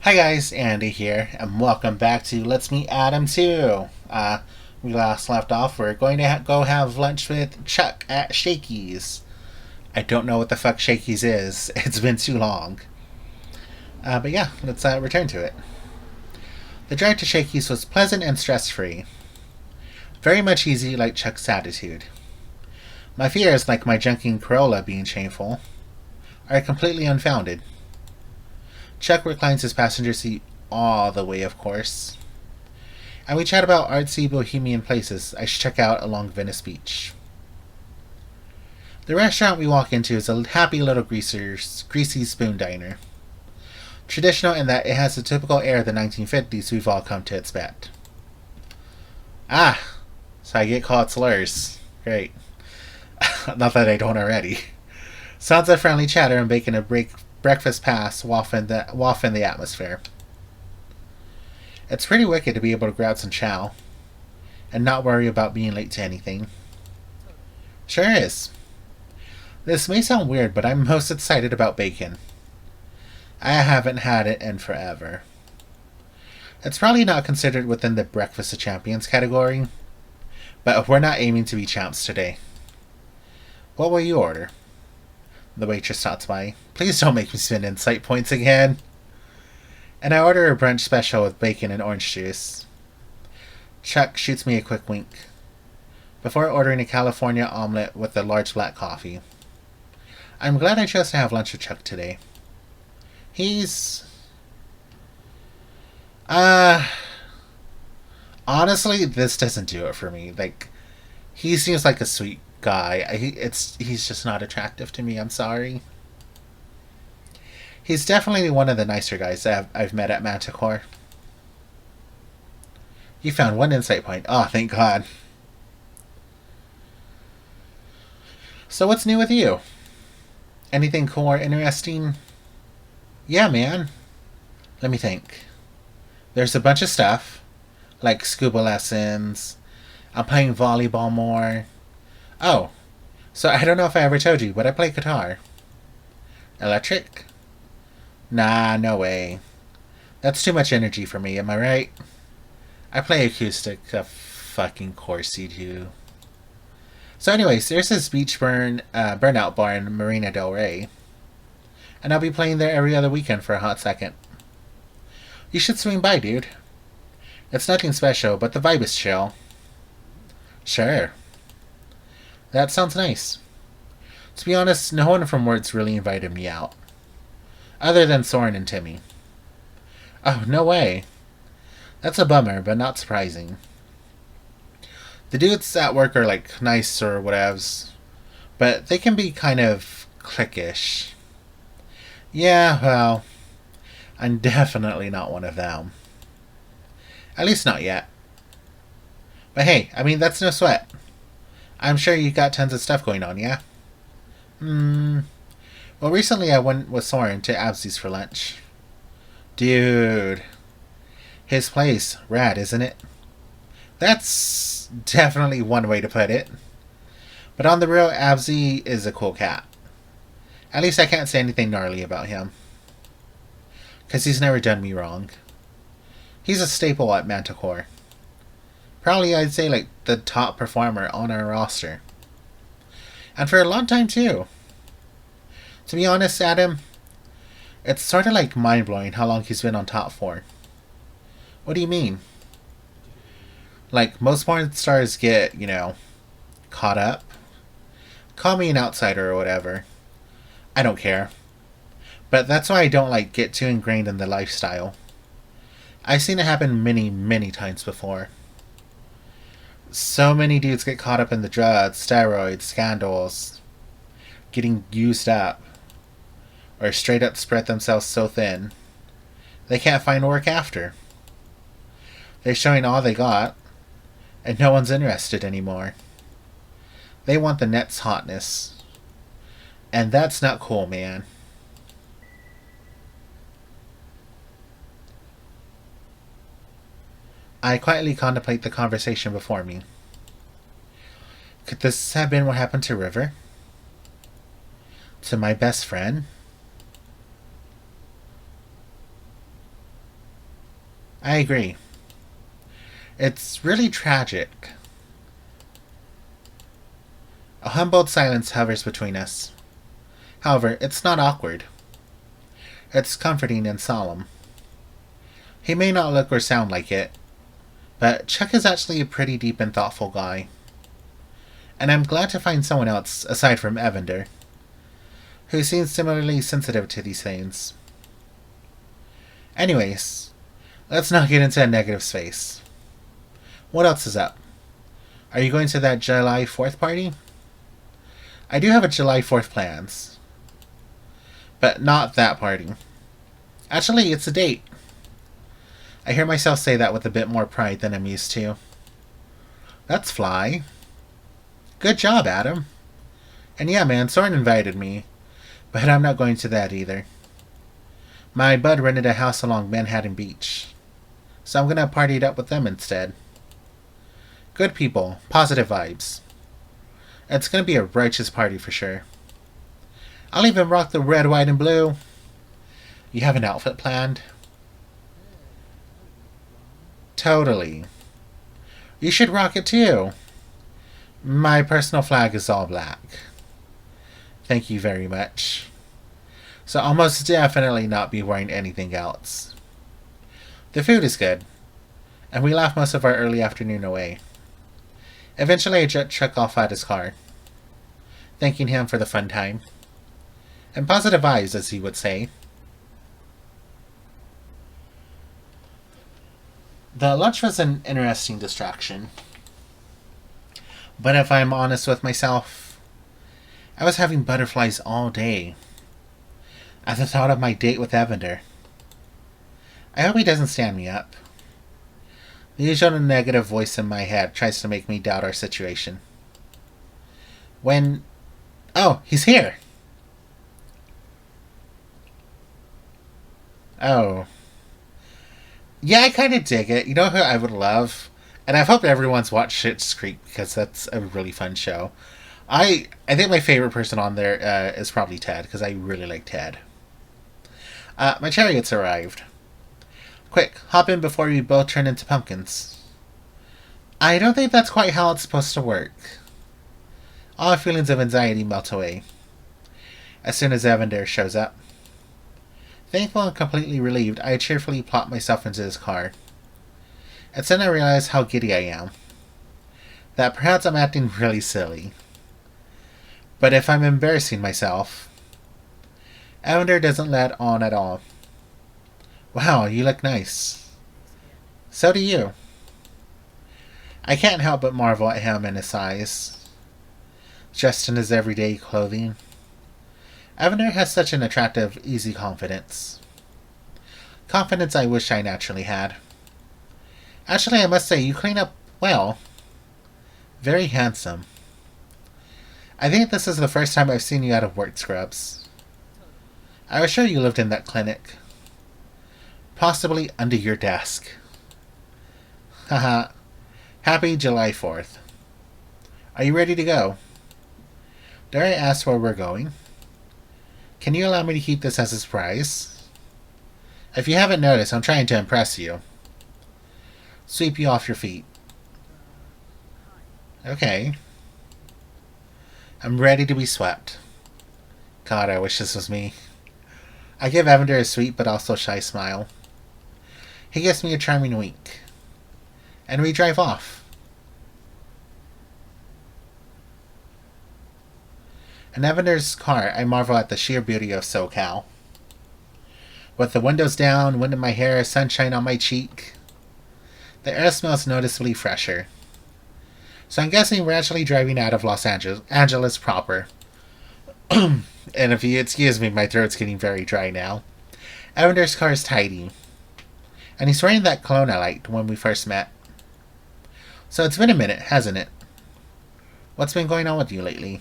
Hi guys, Andy here, and welcome back to Let's Meet Adam 2. We last left off, we're going to go have lunch with Chuck at Shakey's. I don't know what the fuck Shakey's is, it's been too long. But yeah, let's return to it. The drive to Shakey's was pleasant and stress-free. Very much easy like Chuck's attitude. My fears, like my junking Corolla being shameful, are completely unfounded. Chuck reclines his passenger seat all the way, of course. And we chat about artsy bohemian places I should check out along Venice Beach. The restaurant we walk into is a happy little greasy spoon diner. Traditional in that it has the typical air of the 1950s we've all come to expect. Ah, so I get called slurs. Great. Not that I don't already. Sounds of friendly chatter and making a breakfast pass waft in the atmosphere. It's pretty wicked to be able to grab some chow and not worry about being late to anything. Sure is. This may sound weird, but I'm most excited about bacon. I haven't had it in forever. It's probably not considered within the Breakfast of Champions category, but we're not aiming to be champs today. What will you order? The waitress stops by. Please don't make me spend insight points again. And I order a brunch special with bacon and orange juice. Chuck shoots me a quick wink before ordering a California omelet with a large black coffee. I'm glad I chose to have lunch with Chuck today. He's... honestly, this doesn't do it for me. He seems like a sweet guy. He's just not attractive to me. I'm sorry. He's definitely one of the nicer guys that I've met at Manticore. You found one insight point. Oh, thank God. So what's new with you? Anything cool or interesting? Yeah, man. Let me think. There's a bunch of stuff, like scuba lessons. I'm playing volleyball more. Oh, so I don't know if I ever told you, but I play guitar. Electric? Nah, no way. That's too much energy for me, am I right? I play acoustic, of fucking course you do. So anyways, there's this burnout bar in Marina Del Rey. And I'll be playing there every other weekend for a hot second. You should swing by, dude. It's nothing special, but the vibe is chill. Sure. That sounds nice. To be honest, no one from Words really invited me out. Other than Soren and Timmy. Oh, no way. That's a bummer, but not surprising. The dudes at work are nice or whatevs, but they can be kind of cliquish. Yeah, well, I'm definitely not one of them. At least not yet. But hey, that's no sweat. I'm sure you got tons of stuff going on, yeah? Well, recently I went with Soren to Absy's for lunch. Dude. His place, rad, isn't it? That's definitely one way to put it. But on the real, Absy is a cool cat. At least I can't say anything gnarly about him. 'Cause he's never done me wrong. He's a staple at Manticore. Probably I'd say the top performer on our roster. And for a long time too. To be honest, Adam, it's sort of mind-blowing how long he's been on top for. What do you mean? Most porn stars get, caught up. Call me an outsider or whatever. I don't care. But that's why I don't get too ingrained in the lifestyle. I've seen it happen many, many times before. So many dudes get caught up in the drugs, steroids, scandals, getting used up, or straight up spread themselves so thin they can't find work after. They're showing all they got, and no one's interested anymore. They want the net's hotness. And that's not cool, man. I quietly contemplate the conversation before me. Could this have been what happened to River? To my best friend? I agree. It's really tragic. A humbled silence hovers between us. However, it's not awkward. It's comforting and solemn. He may not look or sound like it, but Chuck is actually a pretty deep and thoughtful guy. And I'm glad to find someone else, aside from Evander, who seems similarly sensitive to these things. Anyways, let's not get into a negative space. What else is up? Are you going to that July 4th party? I do have a July 4th plans. But not that party. Actually, it's a date. I hear myself say that with a bit more pride than I'm used to. That's fly. Good job, Adam. And yeah, man, Soren invited me, but I'm not going to that either. My bud rented a house along Manhattan Beach, so I'm gonna party it up with them instead. Good people, positive vibes. It's gonna be a righteous party for sure. I'll even rock the red, white, and blue. You have an outfit planned? Totally. You should rock it too. My personal flag is all black. Thank you very much. So I'll most definitely not be wearing anything else. The food is good, and we laugh most of our early afternoon away. Eventually I jet Chuck off at his car, thanking him for the fun time. And positive vibes, as he would say. The lunch was an interesting distraction. But if I'm honest with myself, I was having butterflies all day at the thought of my date with Evander. I hope he doesn't stand me up. The usual negative voice in my head tries to make me doubt our situation. When... Oh, he's here! Oh. Yeah, I kind of dig it. You know who I would love? And I hope everyone's watched Schitt's Creek because that's a really fun show. I think my favorite person on there is probably Ted because I really like Ted. My chariot's arrived. Quick, hop in before we both turn into pumpkins. I don't think that's quite how it's supposed to work. All feelings of anxiety melt away as soon as Evander shows up. Thankful and completely relieved, I cheerfully plop myself into his car. And then I realize how giddy I am. That perhaps I'm acting really silly. But if I'm embarrassing myself, Evander doesn't let on at all. Wow, you look nice. So do you. I can't help but marvel at him and his size. Dressed in his everyday clothing. Evander has such an attractive, easy confidence. Confidence I wish I naturally had. Actually, I must say, you clean up well. Very handsome. I think this is the first time I've seen you out of work scrubs. I was sure you lived in that clinic. Possibly under your desk. Haha. Happy July 4th. Are you ready to go? Dare I ask where we're going? Can you allow me to keep this as a surprise? If you haven't noticed, I'm trying to impress you. Sweep you off your feet. Okay. I'm ready to be swept. God, I wish this was me. I give Evander a sweet but also shy smile. He gives me a charming wink. And we drive off. In Evander's car, I marvel at the sheer beauty of SoCal. With the windows down, wind in my hair, sunshine on my cheek, the air smells noticeably fresher. So I'm guessing we're actually driving out of Los Angeles proper. And if you excuse me, my throat's getting very dry now. Evander's car is tidy. And he's wearing that cologne I liked when we first met. So it's been a minute, hasn't it? What's been going on with you lately?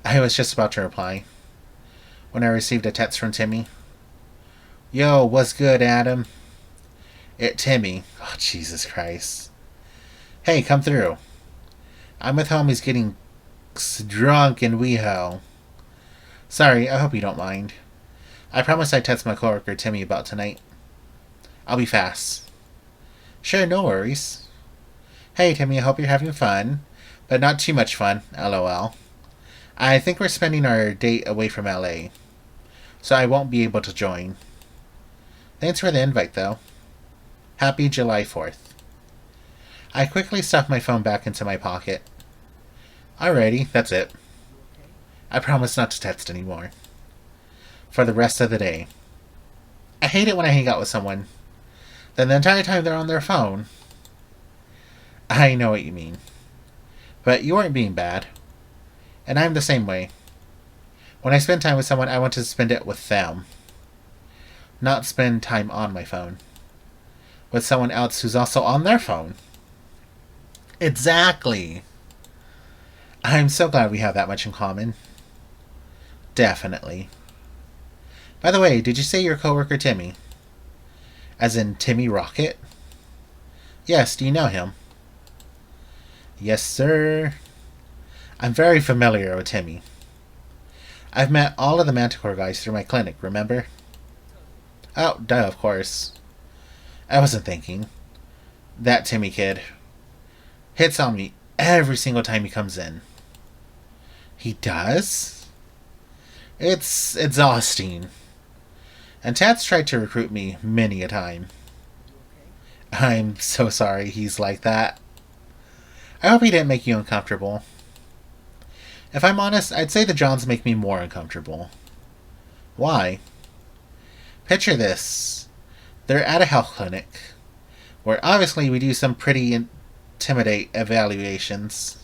I was just about to reply when I received a text from Timmy. Yo, what's good, Adam? Timmy. Oh, Jesus Christ. Hey, come through. I'm with homies getting drunk in WeHo. Sorry, I hope you don't mind. I promise I text my coworker Timmy about tonight. I'll be fast. Sure, no worries. Hey, Timmy, I hope you're having fun. But not too much fun, lol. I think we're spending our date away from LA, so I won't be able to join. Thanks for the invite, though. Happy July 4th. I quickly stuffed my phone back into my pocket. Alrighty, that's it. I promise not to text anymore. For the rest of the day. I hate it when I hang out with someone. Then the entire time they're on their phone. I know what you mean. But you weren't being bad. And I'm the same way. When I spend time with someone, I want to spend it with them. Not spend time on my phone. With someone else who's also on their phone. Exactly. I'm so glad we have that much in common. Definitely. By the way, did you say your coworker Timmy? As in Timmy Rocket? Yes, do you know him? Yes, sir. I'm very familiar with Timmy. I've met all of the Manticore guys through my clinic, remember? Oh, duh, of course. I wasn't thinking. That Timmy kid hits on me every single time he comes in. He does? It's exhausting. And Tad's tried to recruit me many a time. I'm so sorry he's like that. I hope he didn't make you uncomfortable. If I'm honest, I'd say the Johns make me more uncomfortable. Why? Picture this. They're at a health clinic, where obviously we do some pretty intimidate evaluations.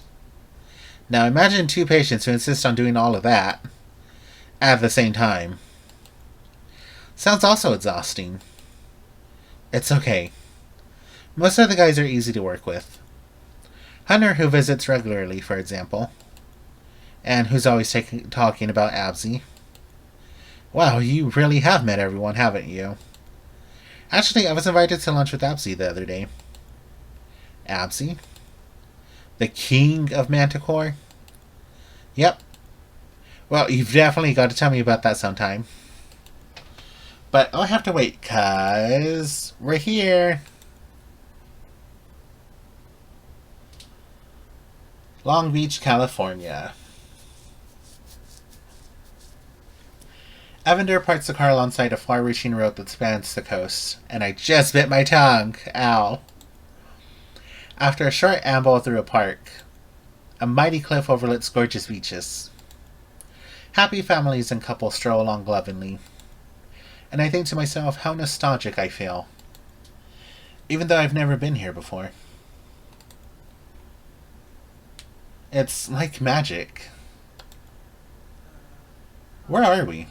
Now imagine two patients who insist on doing all of that at the same time. Sounds also exhausting. It's okay. Most of the guys are easy to work with. Hunter, who visits regularly, for example. And who's always talking about Absy. Wow, you really have met everyone, haven't you? Actually, I was invited to lunch with Absy the other day. Absy? The king of Manticore? Yep. Well, you've definitely got to tell me about that sometime. But I'll have to wait, cause we're here. Long Beach, California. Evander parks the car alongside a far-reaching road that spans the coast, and I just bit my tongue. Ow. After a short amble through a park, a mighty cliff overlooks gorgeous beaches. Happy families and couples stroll along lovingly, and I think to myself how nostalgic I feel, even though I've never been here before. It's like magic. Where are we?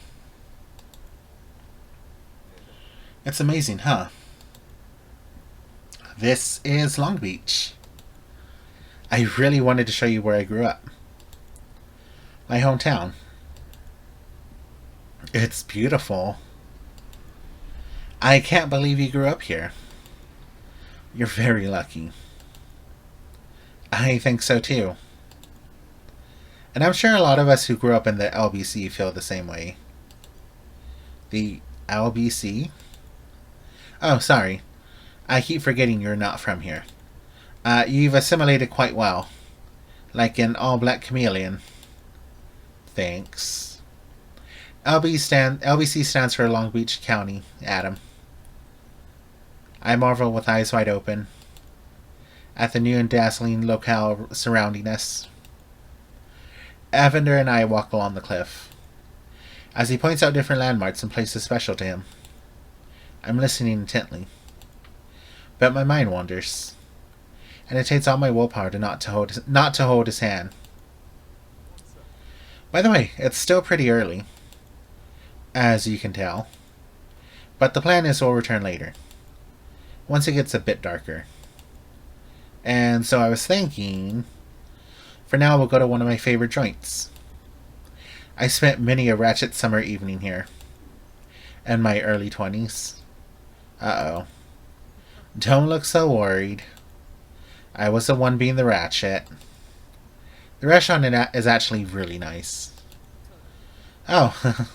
It's amazing, huh? This is Long Beach. I really wanted to show you where I grew up. My hometown. It's beautiful. I can't believe you grew up here. You're very lucky. I think so too. And I'm sure a lot of us who grew up in the LBC feel the same way. The LBC? Oh, sorry. I keep forgetting you're not from here. You've assimilated quite well. Like an all-black chameleon. Thanks. LBC stands for Long Beach County, Adam. I marvel with eyes wide open at the new and dazzling locale surrounding us. Evander and I walk along the cliff, as he points out different landmarks and places special to him. I'm listening intently, but my mind wanders, and it takes all my willpower to not to hold his hand. By the way, it's still pretty early, as you can tell, but the plan is we'll return later, once it gets a bit darker. And so I was thinking, for now we'll go to one of my favorite joints. I spent many a ratchet summer evening here, in my early 20s. Uh-oh. Don't look so worried. I was the one being the ratchet. The restaurant is actually really nice. Oh,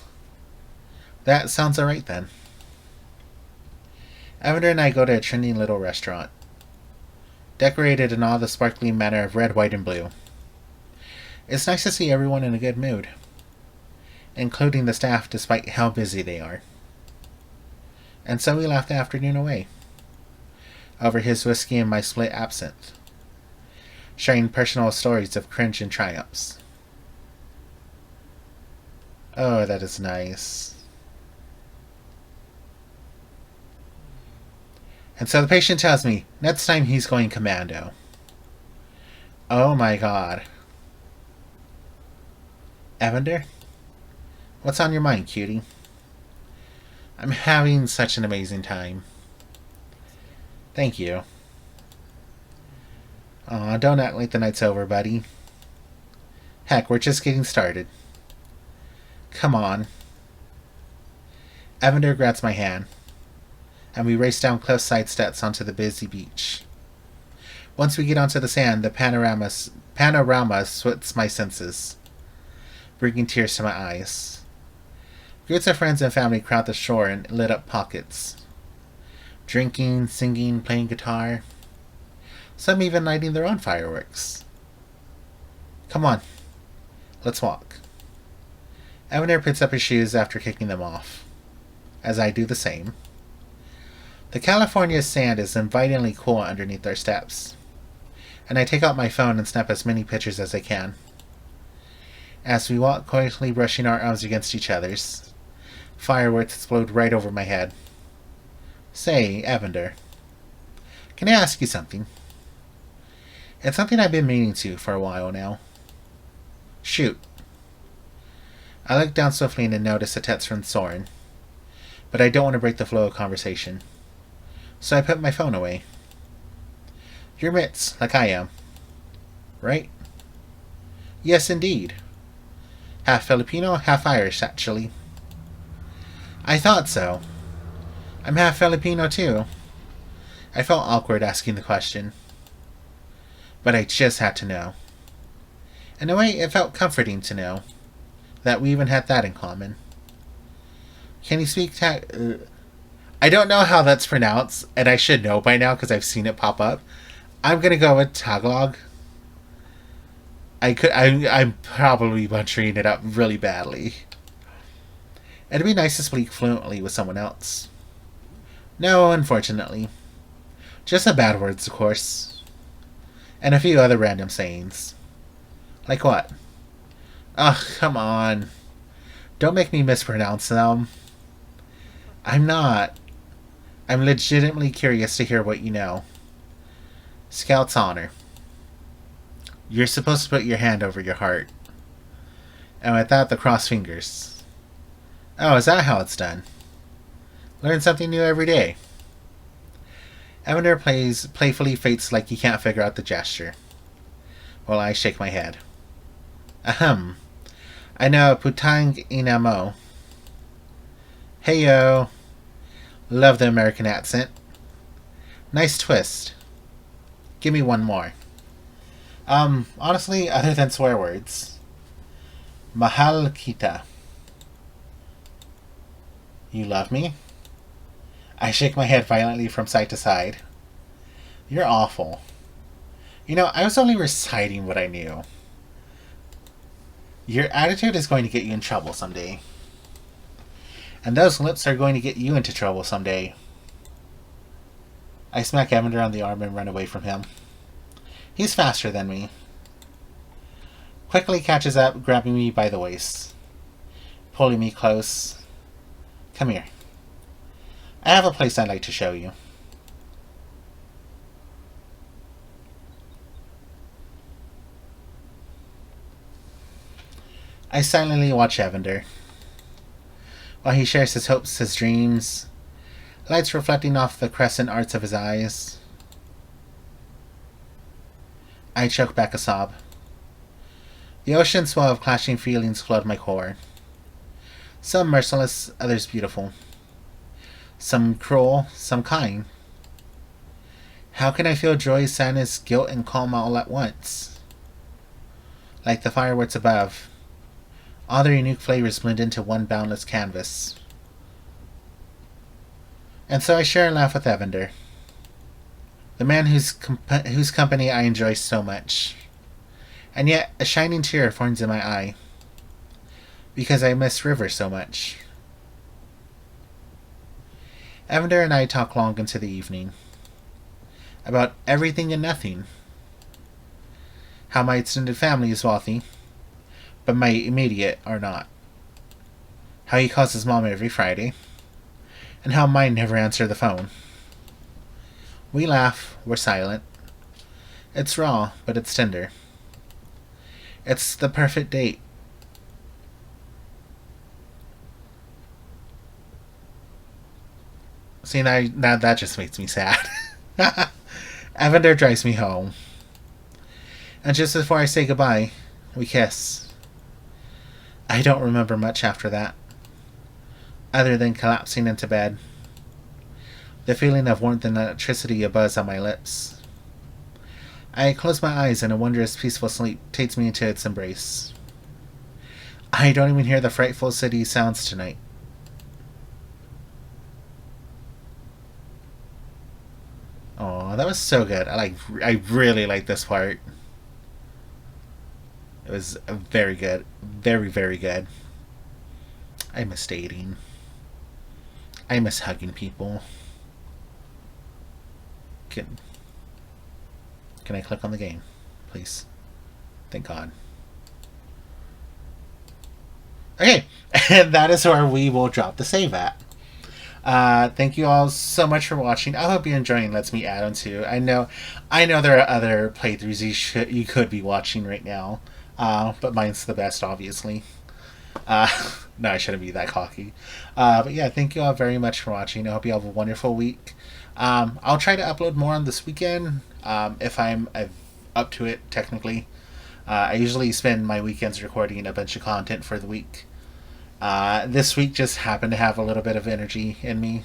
that sounds alright then. Evander and I go to a trending little restaurant, decorated in all the sparkling manner of red, white, and blue. It's nice to see everyone in a good mood, including the staff despite how busy they are. And so we laugh the afternoon away, over his whiskey and my split absinthe, sharing personal stories of cringe and triumphs. Oh, that is nice. And so the patient tells me, next time he's going commando. Oh my god. Evander? What's on your mind, cutie? I'm having such an amazing time. Thank you. Aw, don't act like the night's over, buddy. Heck, we're just getting started. Come on. Evander grabs my hand, and we race down cliffside steps onto the busy beach. Once we get onto the sand, the panorama sweats my senses, bringing tears to my eyes. Groups of friends and family crowd the shore in lit-up pockets, drinking, singing, playing guitar, some even lighting their own fireworks. Come on, let's walk. Evander picks up his shoes after kicking them off, as I do the same. The California sand is invitingly cool underneath our steps, and I take out my phone and snap as many pictures as I can. As we walk, quietly brushing our arms against each other's, fireworks explode right over my head. Say, Evander, can I ask you something? It's something I've been meaning to for a while now. Shoot. I look down swiftly and notice a text from Soren, but I don't want to break the flow of conversation, so I put my phone away. You're Mitz, like I am, right? Yes, indeed. Half Filipino, half Irish, actually. I thought so. I'm half Filipino, too. I felt awkward asking the question, but I just had to know. In a way, it felt comforting to know that we even had that in common. Can you speak I don't know how that's pronounced, and I should know by now because I've seen it pop up. I'm gonna go with Tagalog. I'm probably butchering it up really badly. It'd be nice to speak fluently with someone else. No, unfortunately. Just the bad words, of course. And a few other random sayings. Like what? Ugh, come on. Don't make me mispronounce them. I'm not. I'm legitimately curious to hear what you know. Scout's honor. You're supposed to put your hand over your heart. And with that, the cross fingers. Oh, is that how it's done? Learn something new every day. Evander playfully fates like he can't figure out the gesture, while I shake my head. Ahem. I know Putang Inamo. Heyo. Love the American accent. Nice twist. Give me one more. Honestly, other than swear words. Mahal kita. You love me? I shake my head violently from side to side. You're awful. You know, I was only reciting what I knew. Your attitude is going to get you in trouble someday. And those lips are going to get you into trouble someday. I smack Evander on the arm and run away from him. He's faster than me. Quickly catches up, grabbing me by the waist, pulling me close. Come here. I have a place I'd like to show you. I silently watch Evander, while he shares his hopes, his dreams, lights reflecting off the crescent arts of his eyes. I choke back a sob. The ocean swell of clashing feelings flood my core. Some merciless, others beautiful. Some cruel, some kind. How can I feel joy, sadness, guilt, and calm all at once? Like the fireworks above, all their unique flavors blend into one boundless canvas. And so I share a laugh with Evander, the man whose company I enjoy so much. And yet a shining tear forms in my eye, because I miss River so much. Evander and I talk long into the evening, about everything and nothing. How my extended family is wealthy, but my immediate are not. How he calls his mom every Friday, and how mine never answer the phone. We laugh, we're silent. It's raw, but it's tender. It's the perfect date. See, now that just makes me sad. Evander drives me home. And just before I say goodbye, we kiss. I don't remember much after that, other than collapsing into bed. The feeling of warmth and electricity abuzz on my lips. I close my eyes and a wondrous peaceful sleep takes me into its embrace. I don't even hear the frightful city sounds tonight. Oh, that was so good. I really like this part. It was very good. Very, very good. I miss dating. I miss hugging people. Can I click on the game? Please. Thank God. Okay, and that is where we will drop the save at. Thank you all so much for watching. I hope you're enjoying Let's Meet Adam too. I know there are other playthroughs you could be watching right now, but mine's the best, obviously. No, I shouldn't be that cocky. But yeah, thank you all very much for watching. I hope you have a wonderful week. I'll try to upload more on this weekend, if I'm up to it, technically. I usually spend my weekends recording a bunch of content for the week. This week just happened to have a little bit of energy in me.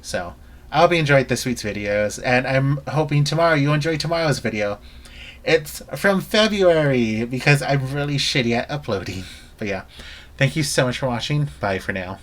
So, I hope you enjoyed this week's videos, and I'm hoping tomorrow you enjoy tomorrow's video. It's from February, because I'm really shitty at uploading. But yeah, thank you so much for watching. Bye for now.